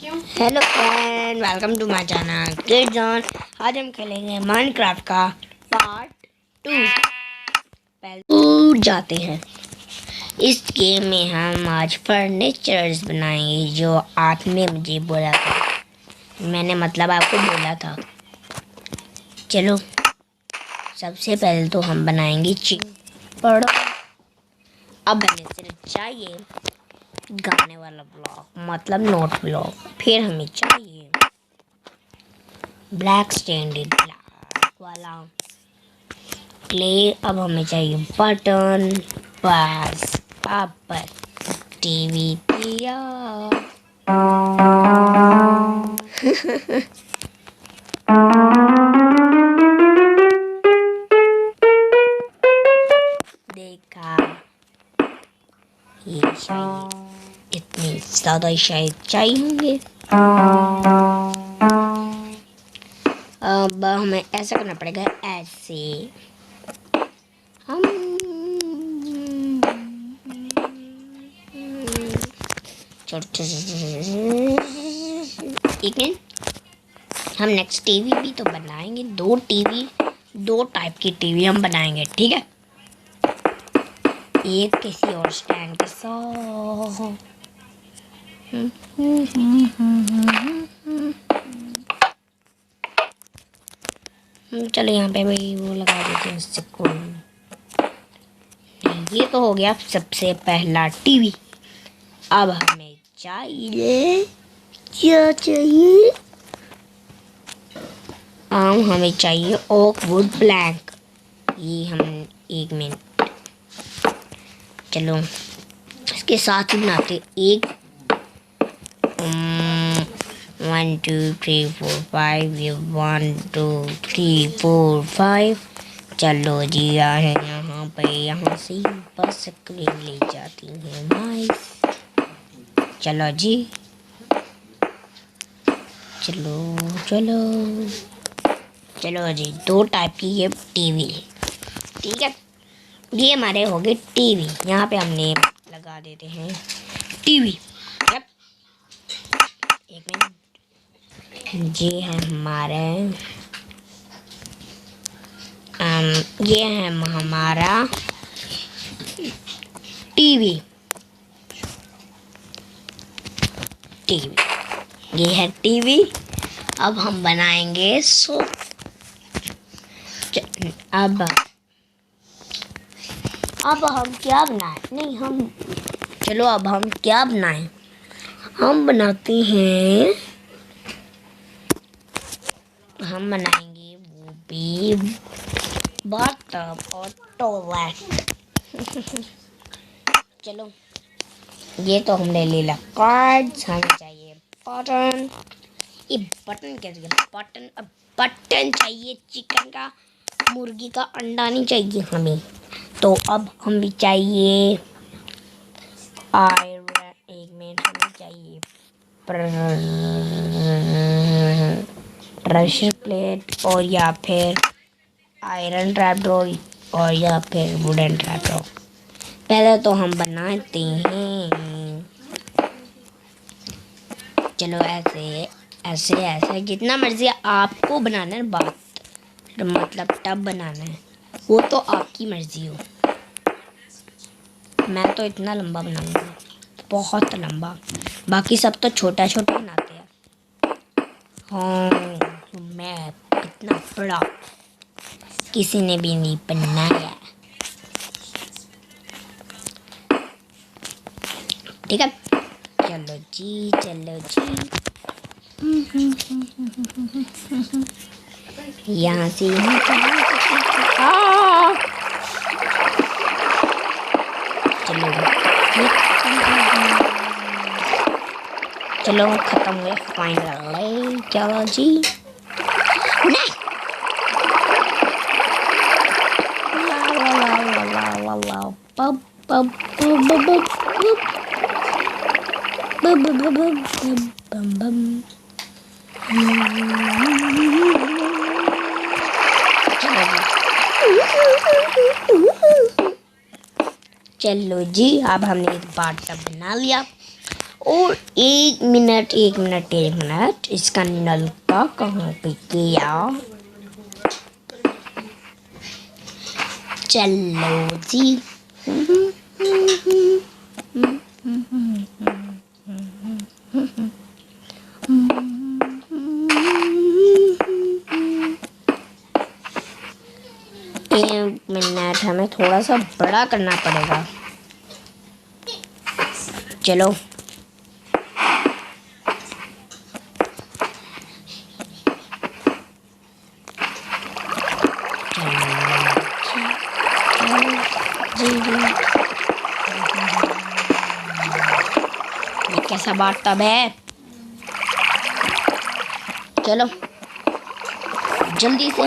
Hello friend, welcome to my channel kids on. आज हम खेलेंगे माइनक्राफ्ट का पार्ट 2। पहले जाते हैं। इस गेम में हम आज फर्नीचर्स बनाएंगे जो आपने मुझे बोला था। मैंने मतलब आपको बोला था। चलो सबसे पहले तो हम बनाएंगे चिकन। पढ़ो। अब हमें सिर्फ चाहिए गाने वाला ब्लॉक, मतलब नोट ब्लॉक। फिर हमें चाहिए ब्लैक स्टैंडर्ड ब्लैक वाला क्ले। अब हमें चाहिए बटन। बस अब टीवी दिया। देखा, ये शायद इतने ज़्यादा शायद चाहिए होंगे। अब हमें ऐसा करना पड़ेगा, ऐसे हम एक मिनट, हम नेक्स्ट टीवी भी तो बनाएंगे। दो टाइप की टीवी हम बनाएंगे, ठीक है। एक किसी और स्टैंड के साथ। चलो यहाँ पे भाई वो लगा देते हैं सिक्कोन। ये तो हो गया सबसे पहला टीवी। अब हमें चाहिए, क्या चाहिए? हमें चाहिए ओक वुड प्लैंक। ये हम एक मिनट, चलो इसके साथ ही बनाते। 1 2 3 4 5। ये 1 2 3 4 5। चलो जी आ है यहाँ पे। यहाँ से बस स्क्रीन ले जाती है भाई। चलो जी, चलो चलो चलो जी। दो टाइप की ये टीवी, ठीक है। ये हमारे हो गए टीवी। यहाँ पे हमने लगा देते हैं टीवी। यप, एक मिनट। ये है हमारे ये है हमारा टीवी। ये है टीवी। अब हम बनाएंगे अब हम क्या बनाएं? नहीं हम, चलो अब हम क्या बनाएं? हम बनाते हैं, हम बनाएंगे वो भी बाथटब और टॉयलेट। चलो ये तो हमने ले लिया कार्ड्स। हमें चाहिए बटन। ये बटन कैसे? बटन, अब बटन चाहिए चिकन का, मुर्गी का अंडा नहीं चाहिए हमें। तो अब हमें चाहिए आयरन। एक मिनट, हमें चाहिए प्रेशर प्लेट और या फिर आयरन ट्रैपडोर और या फिर वुडन ट्रैपडोर। पहले तो हम बनाते हैं, चलो ऐसे ऐसे ऐसे जितना मर्जी आपको बनाना है। बात मतलब टब बनाना है, वो तो आपकी मर्जी हो। मैं तो इतना लंबा बनाऊंगा, बहुत लंबा। बाकी सब तो छोटा छोटा बनाते हैं। हाँ, मैं इतना बड़ा किसी ने भी नहीं बनाया, ठीक है। चलो जी, चलो जी। यहाँ से चलो चलो खत्म हुए फाइनल। चलो जी, नहीं चलो जी, अब हमने एक बाथटब बना लिया और एक मिनट, इसका नलका कहाँ पे गया? चलो जी। एक मिनट, हमें थोड़ा सा बड़ा करना पड़ेगा। चलो ये कैसा बाथटब है? चलो जल्दी से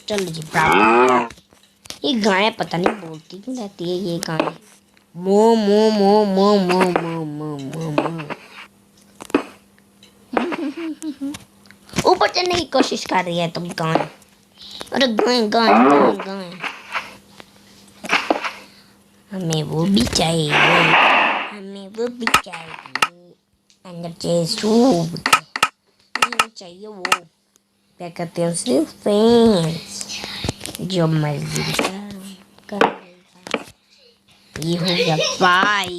चलो जी। ब्राउन, ये गाय पता नहीं बोलती क्यों रहती है ये गाय। मो मो मो मो मो मो मो मो मो। ऊपर चढ़ने की कोशिश कर रही है तुम गाय। अरे गाय गाय गाय गाय, हमें वो भी चाहिए, अंदर चाहिए वो क्या कहते हैं उसे, फैंस। जो मर्जी कर ये हो गया फाइल।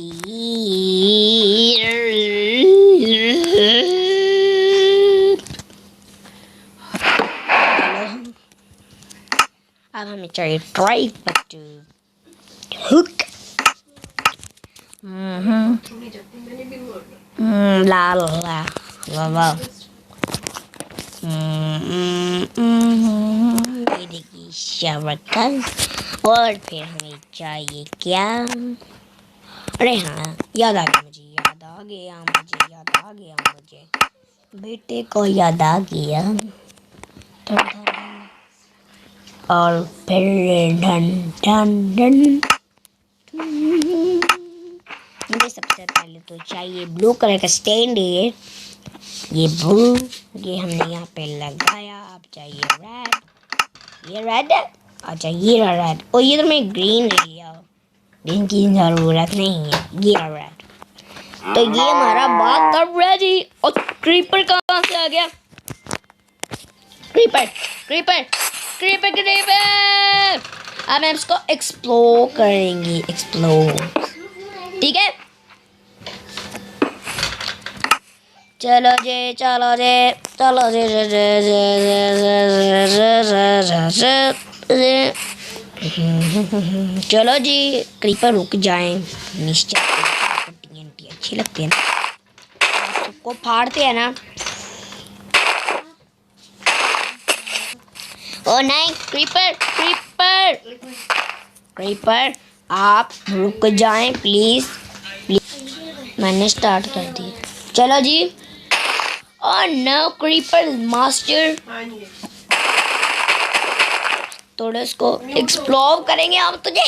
अब हमें चाहिए ट्राई बटन हुक। ला ला ला ला। ये देखिए शवकल। और फिर हमें चाहिए क्या? अरे हाँ, याद आ गया मुझे बेटे को याद आ गया। और फिर ढन ढन ढन। मुझे सबसे पहले तो चाहिए ब्लू कलर का स्टैंड है। ये ब्लू, ये हमने यहाँ पे लगाया। अब चाहिए रेड, ये रेड है। अच्छा ये रेड, और ये तो मैं ग्रीन लिया, ग्रीन की जरूरत नहीं है, ये रेड। तो ये हमारा बाथटब रेडी। और क्रीपर कहाँ से आ गया? Creeper creeper creeper creeper. अब हम इसको एक्सप्लोर करेंगे, एक्सप्लोर। ठीक है, चलो जी चलो जी चलो जी। चलो जी, क्रीपर रुक जाएं। निश्चय TNT अच्छी लगती है ना, आप सबको फाड़ते हैं ना। ओ नहीं, क्रीपर क्रीपर क्रीपर आप रुक जाएं प्लीज प्लीज। मैंने स्टार्ट कर दी। चलो जी। और नो क्रीपर मास्टर, थोड़ा इसको एक्सप्लोर करेंगे हम तुझे।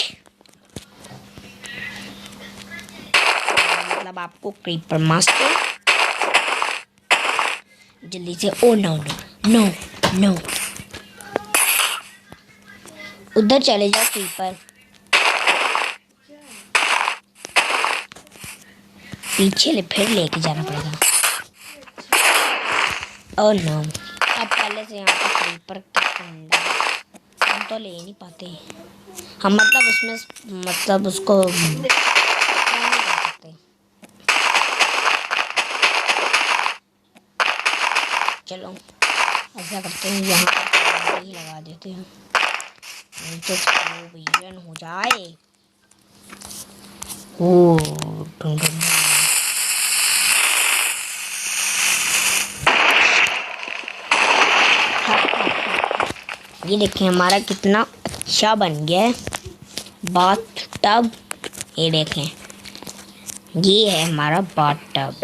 मतलब आपको क्रीपर मास्टर जल्दी से। Oh no no no no, उधर चले जाओ क्रीपर। पीछे फिर लेके जाना पड़ेगा। ओह नो, अब पहले से यहाँ पे क्रीपर का कंडा हम तो ले नहीं पाते हम, मतलब उसमें मतलब उसको नहीं कर सकते। चलो ऐसा करते हैं, यहाँ पर ही लगा देते हैं, नीचे विजन हो जाए। ये देखिए हमारा कितना अच्छा बन गया है बाथटब। ये देखें, ये है हमारा बाथटब।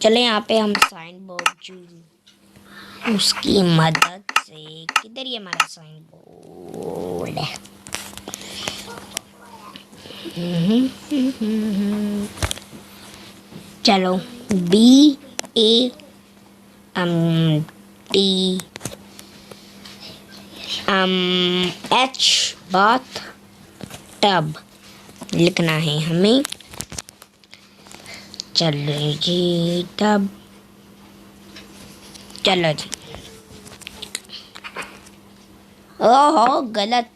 चले यहाँ पे हम साइन बोर्ड उसकी मदद से, किधर ये हमारा साइन बोर्ड है? चलो BAMT एच बाथ टब लिखना है हमें। चलो जी टब, चलो जी। ओहो गलत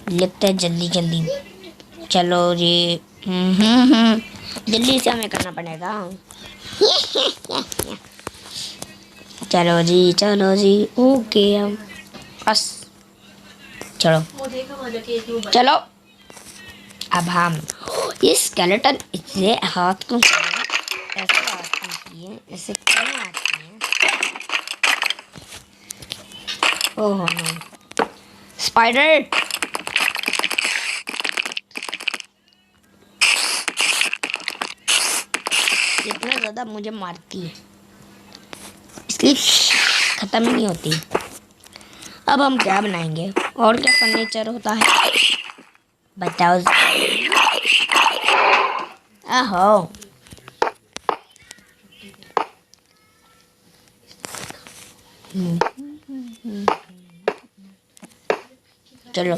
लिखते हैं, जल्दी जल्दी। चलो जी। जल्दी से हमें करना पड़ेगा। चलो जी ओके हम बस। चलो अब हम ये स्केलेटन इससे हाथ को ऐसे हाथ को किए, ऐसे क्यों हाथ किए? Oh no spider. इतना ज़्यादा मुझे मारती है इसलिए ख़त्म ही नहीं होती। अब हम क्या बनाएंगे और क्या फर्नीचर होता है बताओ। आहो चलो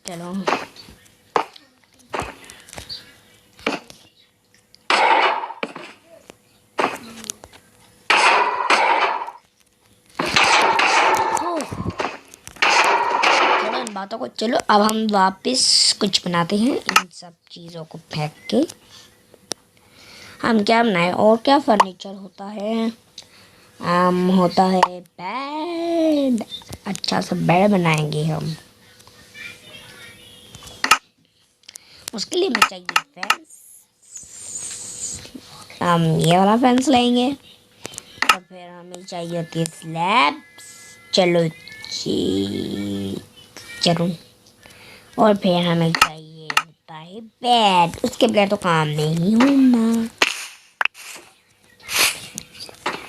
चलो बातों को। चलो अब हम वापस कुछ बनाते हैं इन सब चीज़ों को फेंक के। हम क्या बनाए और क्या फर्नीचर होता है? होता है बेड। अच्छा सा बेड बनाएंगे हम। उसके लिए हमें चाहिए फेंस। हम ये वाला फेंस लेंगे। और फिर हमें चाहिए होती है स्लैब्स। चलो जी चलो। और फिर हमें चाहिए होता है बेड। उसके बगैर तो काम नहीं होना।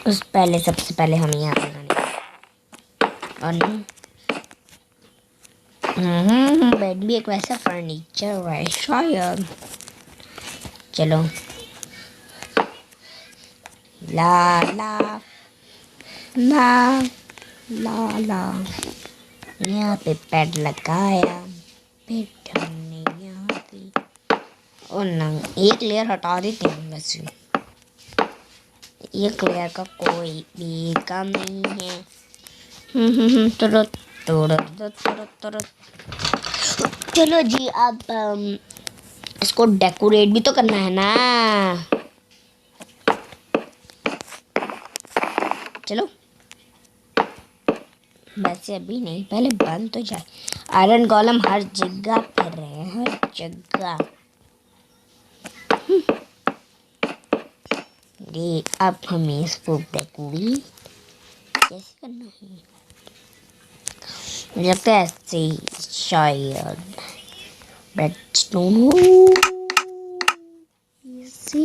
सबसे पहले हमें यहाँ पे बनाने और बेड भी एक वैसा फर्नीचर है शायद। चलो ला ला ला ला ला यहाँ पे बेड लगाया। बेड हमने यहाँ पे और ना एक लेयर हटा देते हैं। वैसे एक लेयर का कोई भी काम नहीं है। तुरंत चलो जी अब इसको डेकोरेट भी तो करना है ना। चलो वैसे अभी नहीं, पहले बन तो जाए। आयरन गोलम हर जगह कर रहे हैं, हर जगह। ये अब हमें इसको डेकोरेट कैसे करना है? मुझे लगता है ऐसे ही शायद रेडस्टोन हो ऐसे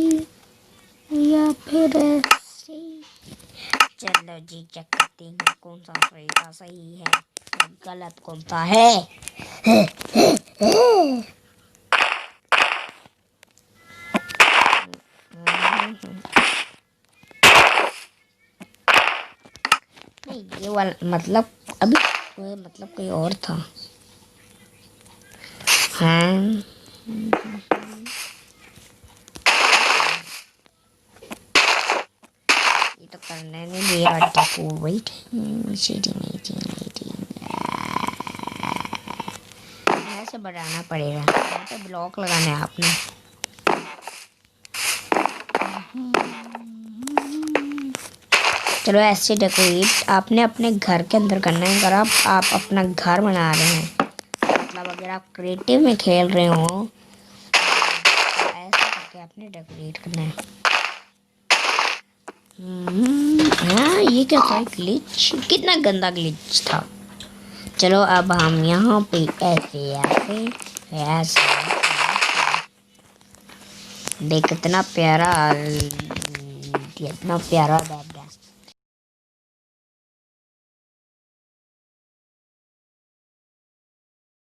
या फिर ऐसे। चलो जी चेक करते हैं कौन सा तरीका सही है और गलत कौन सा है। नहीं ये वाला मतलब अभी मतलब कोई और था। हाँ ये तो करने नहीं दिया। वेट ऐसे बढ़ाना पड़ेगा। यहाँ पे ब्लॉक लगाना है आपने। चलो ऐसे डेकोरेट आपने अपने घर के अंदर करना है। अगर आप अपना घर बना रहे हैं मतलब अगर आप क्रिएटिव में खेल रहे हो तो ऐसे करके आपने डेकोरेट करना है। हाँ ये क्या था ग्लिच? कितना गंदा ग्लिच था। चलो अब हम यहाँ पे ऐसे ऐसे ऐसे देख कितना प्यारा